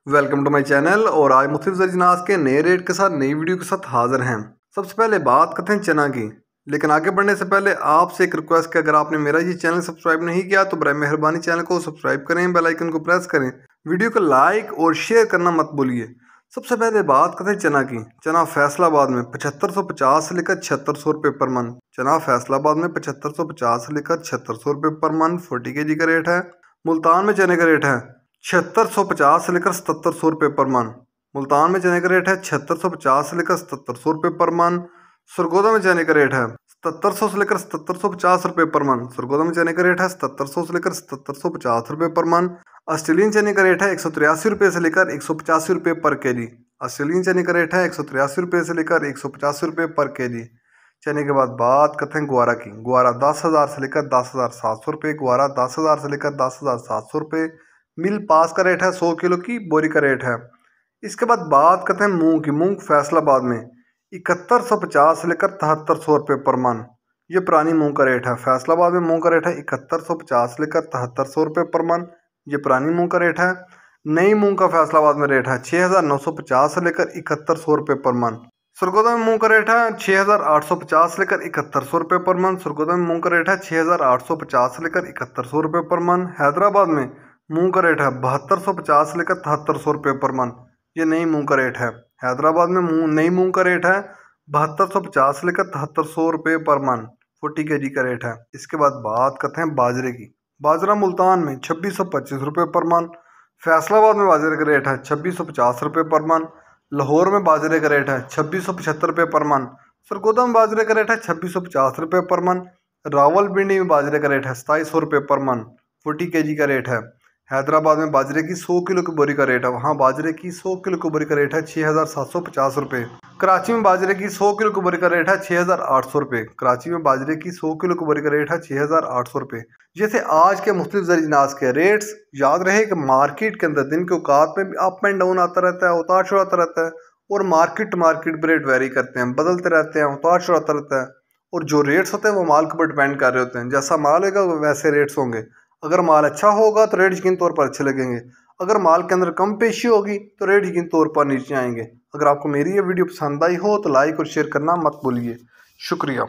Welcome to my channel. और आज मुख्तलिफ अजनास के नए रेट के साथ नई वीडियो के साथ हाजिर हैं। सबसे पहले बात करते हैं चना की, लेकिन आगे बढ़ने से पहले आपसे एक रिक्वेस्ट कि अगर आपने मेरा ये चैनल सब्सक्राइब नहीं किया तो बराए मेहरबानी चैनल को सब्सक्राइब करें, बेल आइकन को प्रेस करें, वीडियो को लाइक और शेयर करना मत भूलिए। सबसे पहले बात करते हैं चना की। चना फैसलाबाद में 7550 से लेकर 7600 रुपये पर मन। चना फैसलाबाद में 7550 से लेकर 7600 रुपये पर मन 40 kg का रेट है। मुल्तान में चने का रेट है 7650 से लेकर 7700 रुपये पर मन। मुल्तान में चने का रेट है 7650 से लेकर 7700 रुपये पर मन। सरगोदा में चने का रेट है 7700 से लेकर 7750 रुपये पर मन। सरगोदा में चने का रेट है 7700 से लेकर 7750 रुपये पर मन। ऑस्ट्रेलियन चने का रेट है 183 रुपये से लेकर 185 रुपये पर केजी। ऑस्ट्रेलियन चने का रेट है 183 रुपये से लेकर 185 रुपये पर केजी। चने के बाद बात करते हैं ग्वारा की। ग्वारा 10,000 से लेकर 10,700 रुपये। ग्वारा 10,000 से लेकर 10,700 रुपये। मिल पास का रेट है 100 किलो की बोरी का रेट है। इसके बाद बात करते हैं मूंग की। मूंग फैसलाबाद में 7150 से लेकर 7300 रुपये पर मन। ये पुरानी मूंग का रेट है। फैसलाबाद में मूंग का रेट है 7150 से लेकर 7300 रुपये पर मन। ये पुरानी मूंग का रेट है। नई मूंग का फैसलाबाद में रेट है 6950 से लेकर 7100 रुपये पर मन। सरगोदा में मूंग का रेट है 6850 से लेकर 7100 रुपये पर मन। सरगोदा में मूंग का रेट है 6850 से लेकर 7100 रुपये पर मन। हैदराबाद में मूंग का रेट है 7250 से लेकर 7300 रुपये पर मन। ये नई मूंग का रेट है। हैदराबाद में नई मूंग का रेट है 7250 से लेकर 7300 रुपये पर मन 40 kg का रेट है। इसके बाद बात करते हैं बाजरे की। बाजरा मुल्तान में 2625 रुपये पर मन। फैसलाबाद में बाजरे का रेट है 2650 रुपये पर मन। लाहौर में बाजरे का रेट है 2675 रुपये पर मन। सरगोदा में बाजरे का रेट है 2650 रुपये पर मन। रावलपिंडी में बाजरे का रेट है 2700 रुपये पर मन 40 kg का रेट है। हैदराबाद में बाजरे की 100 किलो की बोरी का रेट है, वहाँ बाजरे की 100 किलो की बोरी का रेट है 6750 रुपये। कराची में बाजरे की 100 किलो की बोरी का रेट है 6800 रुपये। कराची में बाजरे की 100 किलो की बोरी का रेट है 6800 रुपये। जैसे आज के मुख्तलिफ ज़रिअनाज के रेट्स, याद रहे कि मार्केट के अंदर दिन के औकात में भी अप एंड डाउन आता रहता है, उतार चढ़ाता रहता है, और market to market rate vary करते हैं, बदलते रहते हैं, उतार चढ़ाता रहता है। और जो रेट्स होते हैं वो माल के ऊपर डिपेंड कर रहे होते हैं। जैसा माल होगा वैसे रेट्स होंगे। अगर माल अच्छा होगा तो रेट यकीन तौर पर अच्छे लगेंगे। अगर माल के अंदर कम पेशी होगी तो रेट यकीन तौर पर नीचे आएंगे। अगर आपको मेरी ये वीडियो पसंद आई हो तो लाइक और शेयर करना मत भूलिए। शुक्रिया।